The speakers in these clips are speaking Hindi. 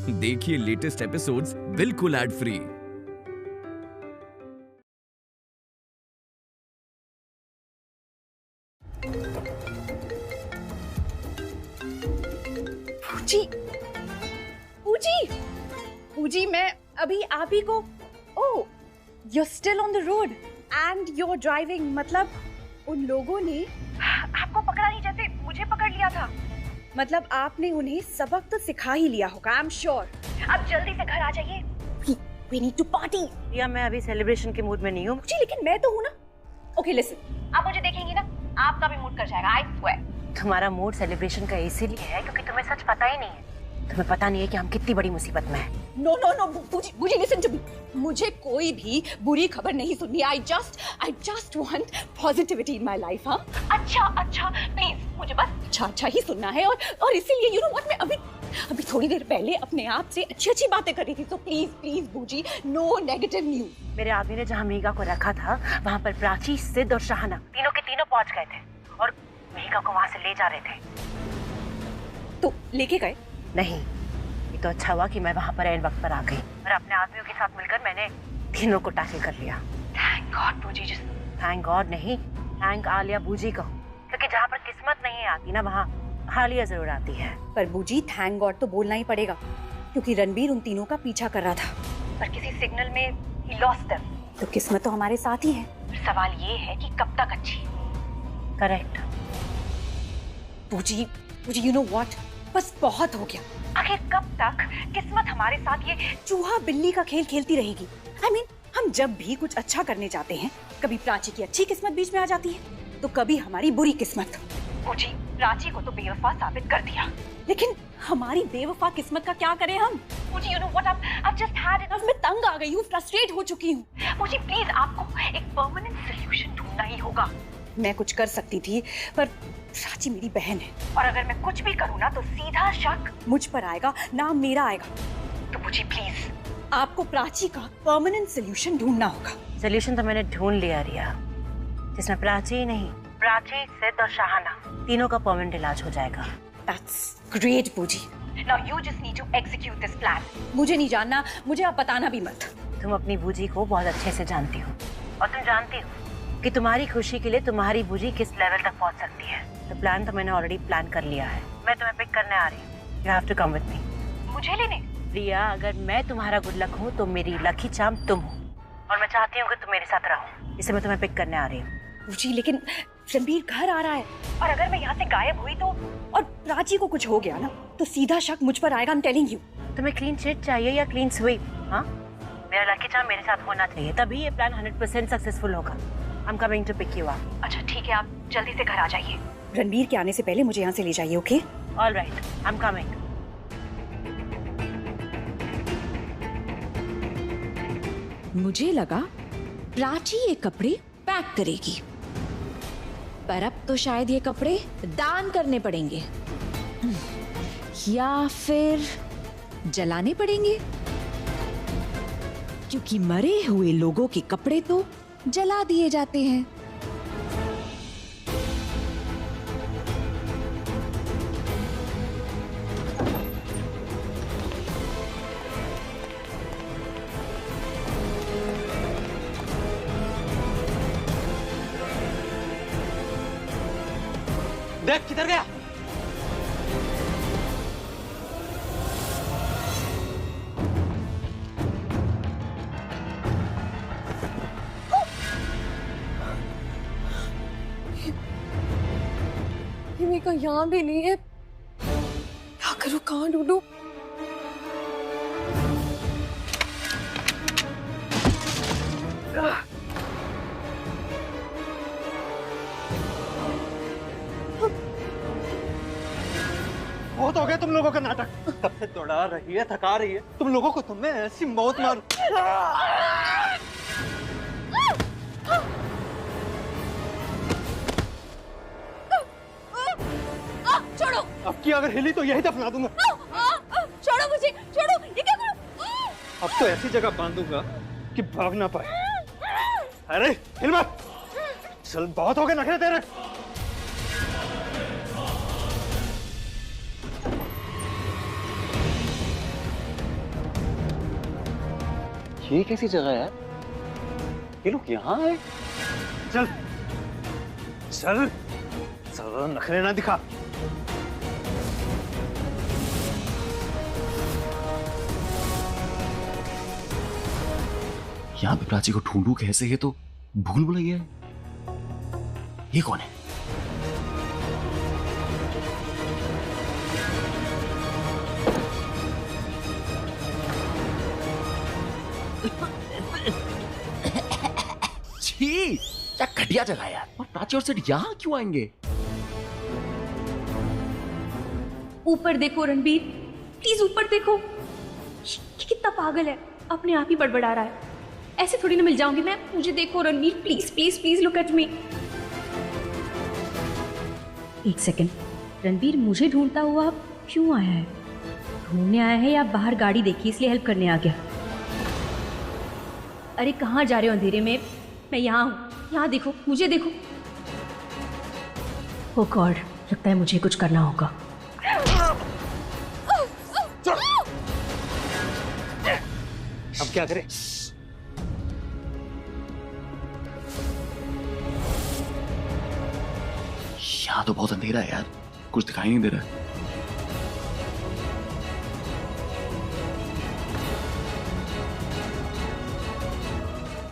देखिए लेटेस्ट एपिसोड्स बिल्कुल एड फ्री। पूजी, पूजी, पूजी, मैं अभी आप ही को ओह, you're still on the road and you're driving, मतलब उन लोगों ने आपको पकड़ा नहीं जैसे मुझे पकड़ लिया था। मतलब आपने उन्हें सबक तो सिखा ही लिया होगा, आई एम श्योर। अब जल्दी से घर आ जाइए। We need to party। या मैं अभी सेलिब्रेशन के मूड में नहीं हूँ। जी लेकिन मैं तो हूँ ना। ओके लिसन, आप मुझे देखेंगी ना, आपका भी मूड कर जाएगा, आई स्वेयर। तुम्हारा मूड सेलिब्रेशन का इसीलिए है क्योंकि तुम्हें सच पता ही नहीं है। तुम्हें पता नहीं है कि हम कितनी बड़ी मुसीबत में हैं। नो नो नो, पूजी लिसन टू मी। मुझे कोई भी बुरी खबर नहीं सुननी। I just want positivity in my life. हाँ, अच्छा प्लीज मुझे बस अच्छा ही सुनना है। और इसीलिए यू नो व्हाट, मैं अभी थोड़ी देर पहले अपने आप से अच्छी बातें कर रही थी। तो प्लीज बूजी, नो नेगेटिव न्यूज। मेरे आदमी ने जहाँ मीगा को रखा था वहाँ पर प्राची, सिद्ध और शाहना तीनों के तीनों पहुँच गए थे और मीगा को वहाँ से ले जा रहे थे। तो लेके गए? नहीं, ये तो अच्छा हुआ कि मैं वहाँ पर ऐन वक्त पर आ गई और अपने आदमियों के साथ मिलकर मैंने तीनों को टैकल कर लिया। थैंक गॉड बूजी। थैंक गॉड नहीं, थैंक आलिया बूजी को, क्योंकि जहाँ पर किस्मत नहीं आती ना वहाँ आलिया जरूर आती है। पर बूजी थैंक गॉड तो बोलना ही पड़ेगा क्योंकि रणबीर उन तीनों का पीछा कर रहा था, पर किसी सिग्नल में ही लॉस्ट देम। तो किस्मत तो हमारे साथ ही है। सवाल ये है कि कब तक अच्छी। करेक्ट बूजी, यू नो व्हाट, बस बहुत हो गया। आखिर कब तक किस्मत हमारे साथ ये चूहा बिल्ली का खेल खेलती रहेगी? I mean, हम जब भी कुछ अच्छा करने जाते हैं, कभी प्राची की अच्छी किस्मत बीच में आ जाती है तो कभी हमारी बुरी किस्मत। बूजी, प्राची को तो बेवफा साबित कर दिया, लेकिन हमारी बेवफा किस्मत का क्या करें हम? बूजी, you know what, I've just had enough। मैं तंग आ गई हूँ, फ्रस्ट्रेट हो चुकी हूँ। बूजी प्लीज, आपको एक परमानेंट सॉल्यूशन ढूंढना ही होगा। मैं कुछ कर सकती थी पर प्राची मेरी बहन है और अगर मैं कुछ भी करूँ ना तो सीधा शक मुझ पर आएगा, नाम मेरा आएगा। तो बूजी प्लीज, आपको प्राची का परमानेंट सॉल्यूशन ढूंढना होगा। सॉल्यूशन तो मैंने ढूंढ लिया रिया, जिसमें प्राची ही नहीं, प्राची, सिद्ध और शाहना तीनों का परमानेंट इलाज हो जाएगा। That's great बूजी। Now you just need to execute this plan। मुझे नहीं जानना, मुझे आप बताना भी मत। तुम अपनी बूजी को बहुत अच्छे से जानती हो और तुम जानती हो कि तुम्हारी खुशी के लिए तुम्हारी बूजी किस लेवल तक पहुंच सकती है। तो प्लान तो मैंने ऑलरेडी प्लान कर लिया है। मैं तुम्हें पिक करने आ रही हूँ। You have to come with me। मुझे लेने? रिया, अगर मैं तुम्हारा गुड लक हूँ तो मेरी लकी चार्म तुम हो और मैं चाहती हूँ कि तुम मेरे साथ रहो, इसलिए मैं तुम्हें पिक करने आ रही हूँ। बूजी लेकिन रणबीर घर आ रहा है और अगर मैं यहाँ से गायब हुई तो, और प्राची को कुछ हो गया ना तो सीधा शक मुझ पर आएगा। I'm telling you। तुम्हें क्लीन चिट चाहिए या क्लीन स्वीप? हाँ, मेरा लकी चार्म मेरे साथ होना चाहिए, तभी ये प्लान 100% सक्सेसफुल होगा। I'm coming to pick you up। अच्छा ठीक है, आप जल्दी से घर आ जाइए। रणबीर के आने से पहले मुझे यहाँ से ले जाइए, okay? All right, I'm coming। मुझे लगा प्राची ये कपड़े पैक करेगी, पर अब तो शायद ये कपड़े दान करने पड़ेंगे या फिर जलाने पड़ेंगे, क्योंकि मरे हुए लोगों के कपड़े तो जला दिए जाते हैं। देख किधर गया? का यहाँ भी नहीं है, क्या करूँ, कहाँ ढूंढूं? बहुत हो गया तुम लोगों का नाटक। तब से दौड़ा रही है, थका रही है तुम लोगों को, तुमने ऐसी मौत मार। छोड़ो। अब की अगर हिली तो यही दफना दूंगा। छोड़ो मुझे, छोड़ो, ये क्या करूं? अब तो ऐसी जगह बांधूंगा कि भाग ना पाए। अरे हिल मत, चल बहुत हो गए नखरे तेरे। ये कैसी जगह है यार? ये लोग यहाँ आए? चल चल चल, नखरे ना दिखा। यहाँ पे प्राची को ढूंढूं कैसे? ये तो भूल भुलैया है। ये कौन है? छी, क्या घटिया जगह है यार। और प्राची और सेठ यहाँ क्यों आएंगे? ऊपर देखो रणबीर, प्लीज ऊपर देखो। ये कितना पागल है, अपने आप ही बड़बड़ा रहा है। ऐसे थोड़ी ना मिल जाऊंगी मैं। मुझे देखो Ranbir, please please please look at me. एक सेकंड, रणबीर मुझे ढूंढता हुआ क्यों आया है? ढूंढने आया है या बाहर गाड़ी देखी इसलिए हेल्प करने आ गया? अरे कहाँ जा रहे हो अंधेरे में? मैं यहाँ हूँ, यहाँ देखो, मुझे देखो। ओह गॉड, लगता है मुझे कुछ करना होगा। अब क्या करें? यहाँ तो बहुत अंधेरा है यार, कुछ दिखाई नहीं दे रहा है।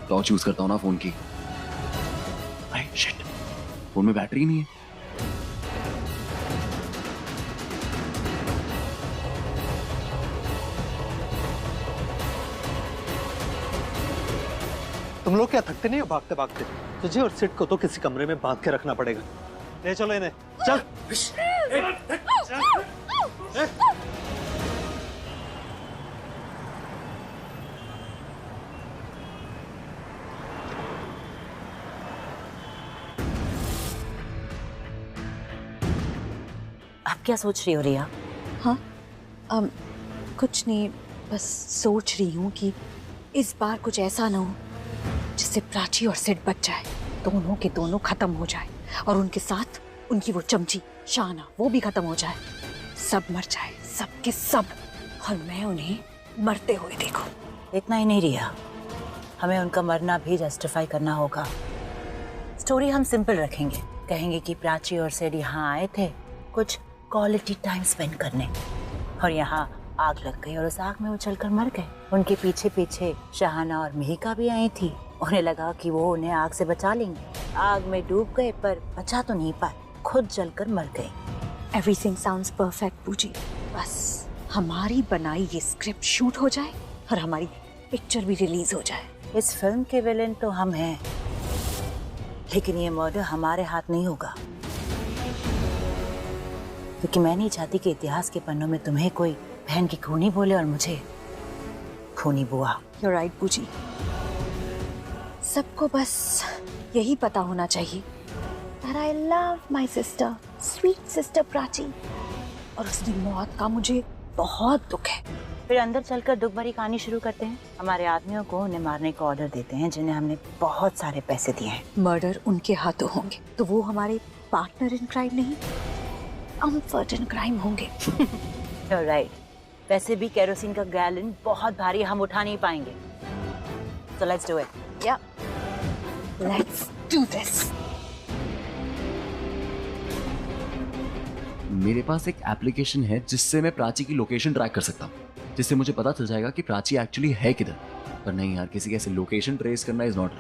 टॉर्च यूज करता हूँ ना फोन की। अरे शिट, फोन में बैटरी नहीं है। तुम लोग क्या थकते नहीं हो भागते भागते? तुझे और सिट को तो किसी कमरे में बांध के रखना पड़ेगा। ले चलो इन्हें, चल। अब क्या सोच रही हो रिया? हाँ, कुछ नहीं, बस सोच रही हूँ कि इस बार कुछ ऐसा ना हो जिससे प्राची और सिड बच जाए, दोनों के दोनों खत्म हो जाए, और उनके साथ उनकी वो चमची शाना वो भी खत्म हो जाए। सब मर जाए, सब के सब, और मैं उन्हें मरते हुए देखूं। इतना ही नहीं रिया, हमें उनका मरना भी जस्टिफाई करना होगा। स्टोरी हम सिंपल रखेंगे, कहेंगे कि प्राची और सिड यहाँ आए थे कुछ क्वालिटी टाइम स्पेंड करने, और यहाँ आग लग गई और उस आग में उछलकर मर गए। उनके पीछे पीछे शहाना और मिहिका भी आई थी। उन्हें लगा कि वो उन्हें आग से बचा लेंगे, आग में डूब गए पर बचा तो नहीं पाए, खुद जलकर मर गए। एवरीथिंग साउंड्स परफेक्ट पूजी, बस हमारी बनाई ये स्क्रिप्ट शूट हो जाए और हमारी पिक्चर भी रिलीज हो जाए। इस फिल्म के विलेन तो हम हैं, लेकिन ये मर्डर हमारे हाथ नहीं होगा, क्योंकि मैं नहीं चाहती कि इतिहास के पन्नों में तुम्हें कोई बहन की खूनी बोले और मुझे खूनी बुआ। You're right, पूजी। सबको बस यही पता होना चाहिए that I love my sister, sweet sister Prachi, और उसकी मौत का मुझे बहुत दुख है। फिर अंदर चलकर दुख भरी कहानी शुरू करते हैं। हमारे आदमियों को उन्हें मारने का ऑर्डर देते हैं जिन्हें हमने बहुत सारे पैसे दिए हैं। मर्डर उनके हाथों होंगे तो वो हमारे पार्टनर इन क्राइम नहीं, कम्फर्ट इन क्राइम होंगे। You're right। वैसे भी केरोसिन का गैलन बहुत भारी, हम उठा नहीं पाएंगे। So let's do it। Yeah, let's do this। मेरे पास एक एप्लीकेशन है जिससे मैं प्राची की लोकेशन ट्रैक कर सकता हूँ, जिससे मुझे पता चल जाएगा कि प्राची एक्चुअली है किधर। पर नहीं यार, किसी कैसे लोकेशन ट्रेस करना इज नॉट।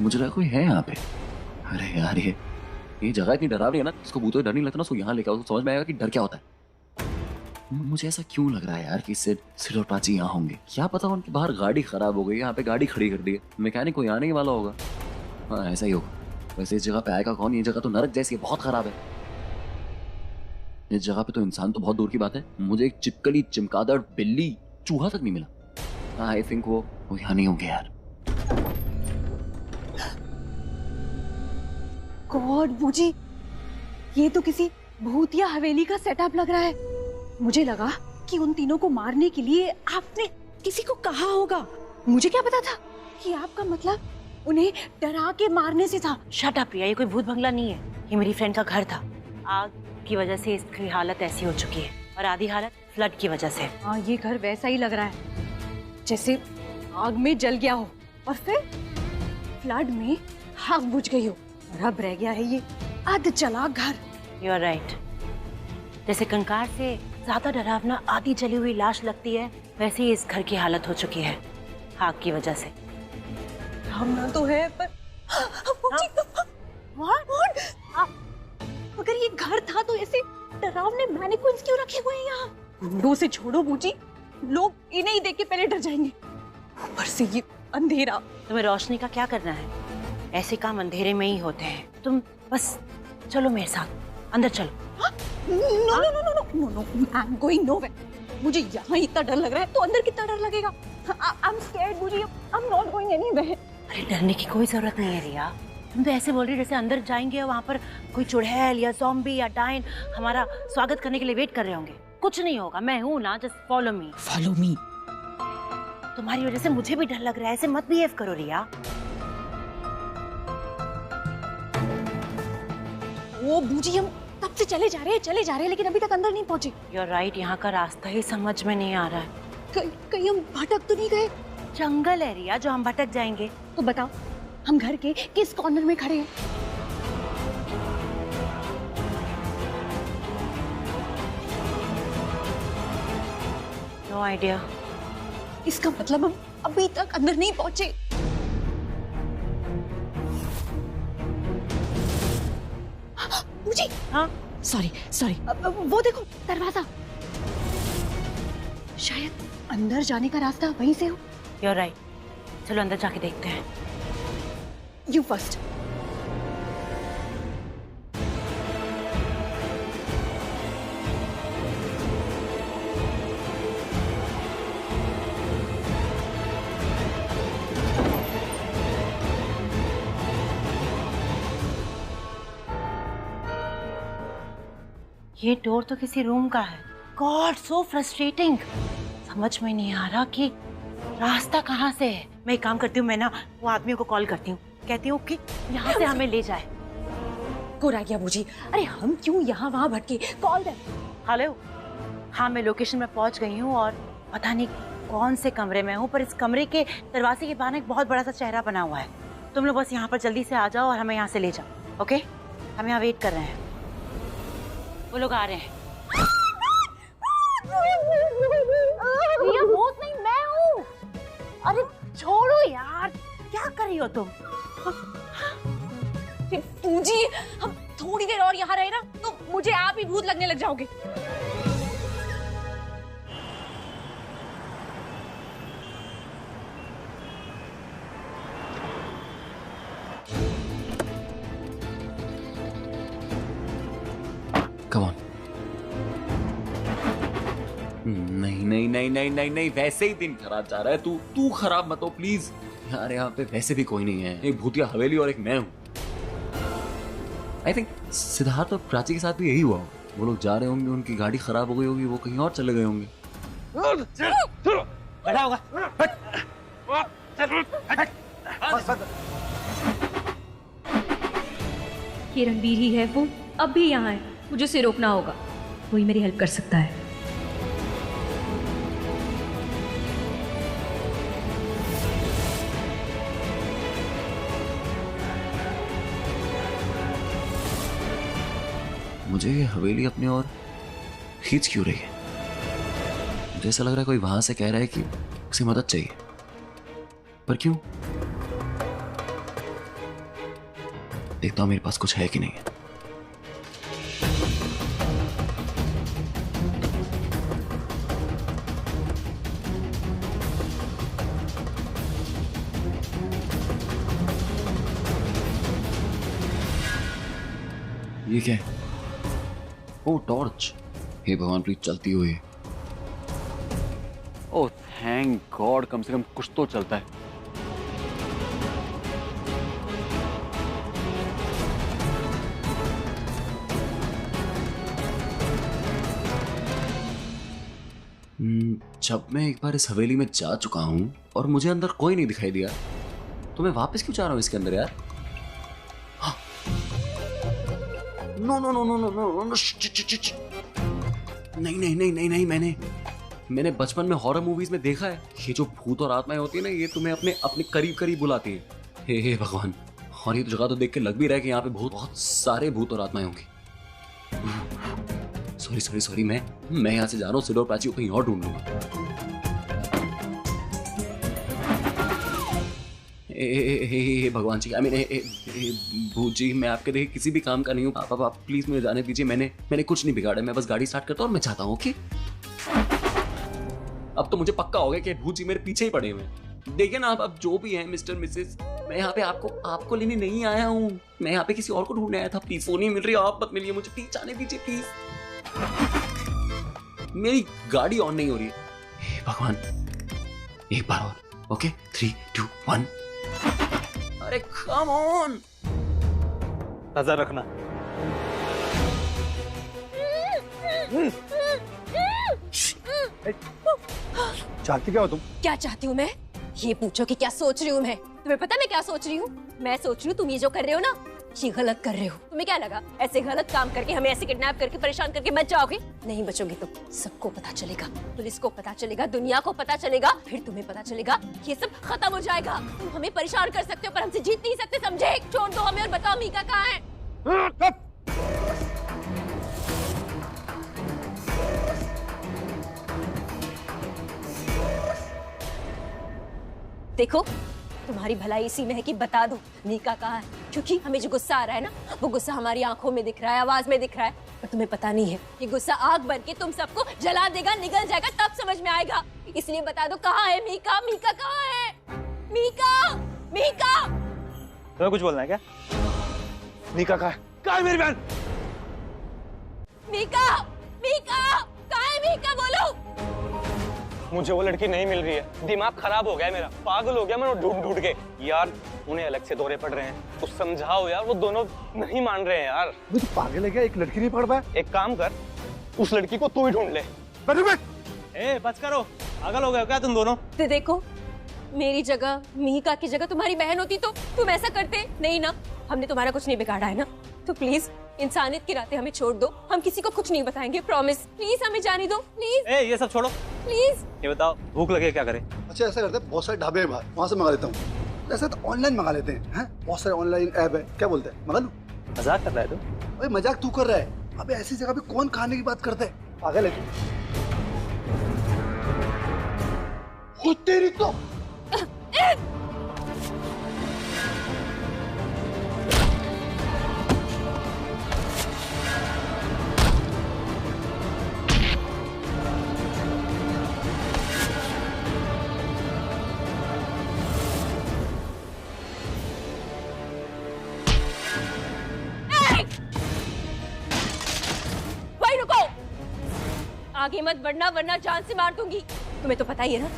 मुझे लगा कोई है यहाँ पे। अरे यार, ये जगह इतनी डरावनी है ना, इसको भूतों से डर नहीं लगता ना, उसको यहाँ लेकर आओ तो समझ में आएगा कि डर क्या होता है। मुझे ऐसा क्यों लग रहा है यार कि सिड और प्राची यहाँ होंगे? क्या पता उनके बाहर गाड़ी खराब हो गई, यहाँ पे गाड़ी खड़ी कर दी है, मैकेनिक कोई आने ही वाला होगा। हाँ ऐसा ही होगा। वैसे इस जगह पे आएगा कौन? ये जगह तो नरक जैसी है, बहुत खराब है। इस जगह पे तो इंसान तो बहुत दूर की बात है, मुझे एक चिपकली, चमगादड़, बिल्ली, चूहा तक नहीं मिला। आई थिंक वो यहाँ नहीं होंगे यार। गॉड बूजी, ये तो किसी भूतिया हवेली का सेटअप लग रहा है। मुझे लगा कि उन तीनों को मारने के लिए आपने किसी को कहा होगा। मुझे क्या पता था कि आपका मतलब उन्हें डरा के मारने से था। शट अप प्रिया, ये कोई भूत बंगला नहीं है, ये मेरी फ्रेंड का घर था। आग की वजह से इसकी हालत ऐसी हो चुकी है और आधी हालत फ्लड की वजह से। हाँ, ये घर वैसा ही लग रहा है जैसे आग में जल गया हो और फिर फ्लड में आग बुझ गई हो और अब रह गया है ये अध जला घर। You are right. जैसे कंकाल से ज्यादा डरावना आधी जली हुई लाश लगती है, वैसे ही इस घर की हालत हो चुकी है आग की वजह से। डरावना तो है पर अगर ये घर था तो ऐसे डरावने मैनिक्विन्स क्यों रखे हुए हैं यहाँ? विंडो से छोड़ो बूजी, लोग इन्हें ही देख के पहले डर जाएंगे, ऊपर से ये अंधेरा। तुम्हें रोशनी का क्या करना है? ऐसे काम अंधेरे में ही होते हैं। तुम बस चलो मेरे साथ, अंदर चलो। No no no no no no no, I am going nowhere. मुझे यहाँ इतना डर लग रहा है तो अंदर कितना डर लगेगा? आई एम स्कैर्ड बूजी, I am not going anywhere. अरे डरने की कोई जरूरत नहीं है रिया, तुम तो ऐसे बोल रही जैसे अंदर जाएंगे और वहाँ पर कोई चुड़ैल या ज़ॉम्बी या डायन हमारा स्वागत करने के लिए वेट कर रहे होंगे। कुछ नहीं होगा, मैं हूँ ना, just follow me. Follow me? तुम्हारी वजह से मुझे भी डर लग रहा है, ऐसे मत बिहेव करो रिया। ओ बूजी, हम तब से चले जा रहे हैं लेकिन अभी तक अंदर नहीं पहुँचे। You're right, यहाँ का रास्ता ही समझ में नहीं आ रहा है। कहीं हम भटक तो नहीं गए? जंगल है रिया, जो हम भटक जाएंगे। तो बताओ, हम घर के किस कॉर्नर में खड़े हैं? No idea. इसका मतलब हम अभी तक अंदर नहीं पहुंचे। मुझे हाँ, सॉरी, वो देखो दरवाजा, शायद अंदर जाने का रास्ता वहीं से हो। You're right, चलो अंदर जाके देखते हैं। You first. ये डोर तो किसी रूम का है। God, so frustrating. समझ में नहीं आ रहा कि रास्ता कहाँ से है। मैं एक काम करती हूँ, मैं ना वो आदमी को कॉल करती हूँ, कहती हूँ कि यहाँ से हमें ले जाए। गुड आइडिया बूजी। अरे हम क्यों यहाँ वहाँ भटके? कॉल दे। हेलो, हाँ मैं लोकेशन में पहुँच गई हूँ और पता नहीं कौन से कमरे में हूँ, पर इस कमरे के दरवाजे के बाहर एक बहुत बड़ा सा चेहरा बना हुआ है। तुम लोग बस यहाँ पर जल्दी से आ जाओ और हमें यहाँ से ले जाओ। ओके, हम यहाँ वेट कर रहे हैं, वो लोग आ रहे हैं। ये भूत नहीं, मैं हूँ। अरे छोड़ो यार, क्या कर रही हो तुम? बूजी, हम थोड़ी देर और यहाँ रहे ना तो मुझे आप ही भूत लगने लग जाओगे। Come on. नहीं, वैसे ही दिन खराब जा रहा है। तू खराब मत हो प्लीज यार। यहाँ पे वैसे भी कोई नहीं है, एक भूतिया हवेली और एक मैं हूँ। आई थिंक सिद्धार्थ और प्राची के साथ भी यही हुआ होगा। वो लोग जा रहे होंगे, उनकी गाड़ी खराब हो गई होगी, वो कहीं और चले गए होंगे। बैठा होगा। ये रणबीर ही है, वो अब भी यहाँ है। मुझे उसे रोकना होगा, वही मेरी हेल्प कर सकता है। मुझे ये हवेली अपनी ओर खींच क्यों रही है? मुझे ऐसा लग रहा है कोई वहां से कह रहा है कि उसे मदद चाहिए, पर क्यों? देखता हूं मेरे पास कुछ है कि नहीं है। ये क्या है? ओ टॉर्च। हे भगवान प्लीज चलती हुई। ओह थैंक गॉड, कम से कम कुछ तो चलता है। जब मैं एक बार इस हवेली में जा चुका हूं और मुझे अंदर कोई नहीं दिखाई दिया, तो मैं वापस क्यों जा रहा हूं इसके अंदर यार? No no no no no no no, नहीं नहीं नहीं नहीं नहीं, मैंने बचपन में हॉरर मूवीज में देखा है, ये जो भूत और आत्माएं होती है ना, ये तुम्हें अपने अपने करीब करीब बुलाती है। हे भगवान, और ये तो जगह तो देख के लग भी रहा है कि यहाँ पे बहुत सारे भूत और आत्माएं होंगी। सॉरी सॉरी सॉरी, मैं यहाँ से जा रहा हूँ, सिड और प्राची को कहीं और ढूंढ लूंगा। भगवान जी, भूत जी, मैं आपके देखे किसी भी काम का नहीं हूँ। आप प्लीज मुझे जाने दीजिए, मैंने कुछ नहीं बिगाड़ा, मैं बस गाड़ी स्टार्ट करता हूँ और मैं चाहता हूँ। ओके, अब तो मुझे पक्का हो गया कि भूत जी मेरे पीछे ही पड़े हुए हैं। देखिए ना, आप अब जो भी हैं मिस्टर मिसेस, मैं यहाँ पे आपको लेने नहीं आया हूँ, मैं यहाँ पे किसी और को ढूंढने आया था। प्लीज, फोन नहीं मिल रही, आप मत मिलिए मुझे, प्लीज जाने दीजिए प्लीज। मेरी गाड़ी ऑन नहीं हो रही है। भगवान, एक बार और। ओके 3 2 1। अरे कम ऑन, नजर रखना। चाहती क्या हो तुम? क्या चाहती हूँ मैं? ये पूछो कि क्या सोच रही हूँ मैं। तुम्हें पता मैं क्या सोच रही हूँ? मैं सोच रही हूँ तुम ये जो कर रहे हो ना, ये गलत कर रहे हो। तुम्हें क्या लगा ऐसे गलत काम करके, हमें ऐसे किडनैप करके परेशान करके बच जाओगे? नहीं बचोगे तुम। सबको पता चलेगा, पुलिस को पता चलेगा, दुनिया को पता चलेगा, फिर तुम्हें पता चलेगा ये सब खत्म हो जाएगा। तुम हमें परेशान कर सकते हो पर हमसे जीत नहीं सकते, समझे? छोड़ दो हमें और बताओ मीका कहाँ है। देखो, तुम्हारी भलाई इसी में है कि बता दो मीका कहाँ है, क्योंकि हमें जो गुस्सा आ रहा है ना, वो गुस्सा हमारी आंखों में दिख रहा है, आवाज में दिख रहा है, पर तुम्हें पता नहीं है ये गुस्सा आग बन के तुम सबको जला देगा, निगल जाएगा, तब समझ में आएगा। इसलिए बता दो कहाँ है मीका? मीका कहाँ है? मीका, मीका। तुम्हें कुछ बोलना है क्या? मीका कहाँ है? कहाँ है मेरी बहन? मीका, मीका कहाँ है? मीका बोलो। मुझे वो लड़की नहीं मिल रही है, दिमाग खराब हो गया है मेरा, पागल हो गया मैं ढूंढ ढूंढ के। यार उन्हें अलग से दौरे पड़ रहे हैं, कुछ समझाओ यार, वो दोनों नहीं मान रहे हैं यार। तू पागल है क्या? एक लड़की नहीं पढ़ पाया? एक काम कर, उस लड़की को तू ही ढूंढ ले। ए बस करो, पागल हो गए क्या तुम दोनों? तो देखो, मेरी जगह, मीका की जगह तुम्हारी बहन होती तो तुम ऐसा करते नहीं ना। हमने तुम्हारा कुछ नहीं बिगाड़ा है ना, तो प्लीज इंसानियत की रातें हमें छोड़ दो, हम किसी को कुछ नहीं बताएंगे, प्रॉमिस। प्लीज हमें जाने दो, प्लीज। ए ये सब छोड़ो, प्लीज। ये बताओ भूख लगे क्या करें? अच्छा ऐसा करते हैं, बहुत सारे ढाबे हैं बाहर, वहाँ से मंगा लेता हूँ। ऐसा तो ऑनलाइन मंगा लेते हैं, बहुत सारे ऑनलाइन ऐप है, क्या बोलते हैं, मंगा लूं? मजाक कर रहा है तू? अरे मजाक तू कर रहा है, अबे ऐसी जगह पे कौन खाने की बात करता है, पागल है तू। तेरी तो आगे मत बढ़ना वरना जान से मार दूंगी। तुम्हें तो पता ही है ना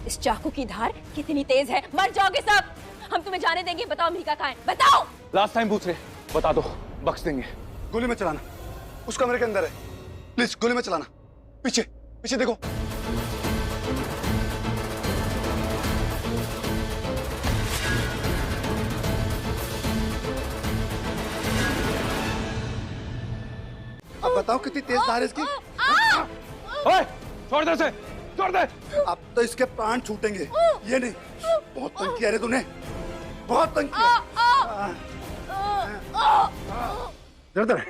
इस चाकू की धार कितनी तेज है, मर जाओगे सब। हम तुम्हें जाने देंगे, बताओ मीका कहाँ है, बताओ। लास्ट टाइम पूछ रहे, बता दो, बख्श देंगे। गोली में चलाना, उस कमरे के अंदर है, प्लीज गोली में चलाना। पीछे पीछे देखो। अब बताओ कितनी तेज धार है इसकी। ओए, छोड़ दे इसे, छोड़ दे। अब तो इसके प्राण छूटेंगे। ये नहीं, बहुत तंग किया रे तूने, बहुत तंग किया। इधर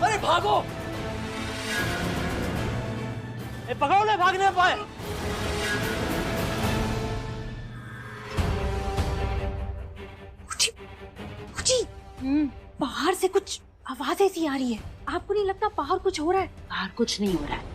अरे भागो, पकड़ो, ले भाग नहीं पाए। उठी, कुछ आवाजें सी आ रही है। आपको नहीं लगता बाहर कुछ हो रहा है? बाहर कुछ नहीं हो रहा है।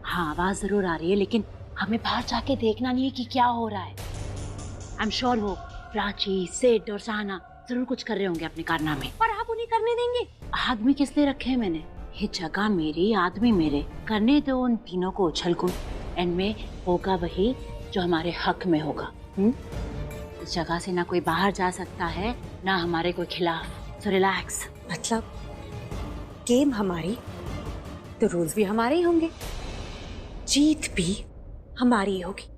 हाँ, आवाज जरूर आ रही है, लेकिन हमें बाहर जाके देखना नहीं है कि क्या हो रहा है। आई एम श्योर वो प्राची, सेठ और सहाना जरूर कुछ कर रहे होंगे अपने कारनामे। और आप उन्हें करने देंगे? आदमी किस लिए रखे हैं मैंने? ये जगह मेरी, आदमी मेरे। करने दो उन तीनों को उछल कूद। एंड में होगा वही जो हमारे हक में होगा। इस जगह से ना कोई बाहर जा सकता है, ना हमारे कोई खिलाफ। So relax. मतलब गेम हमारी तो रूल्स भी हमारे ही होंगे, जीत भी हमारी ही होगी।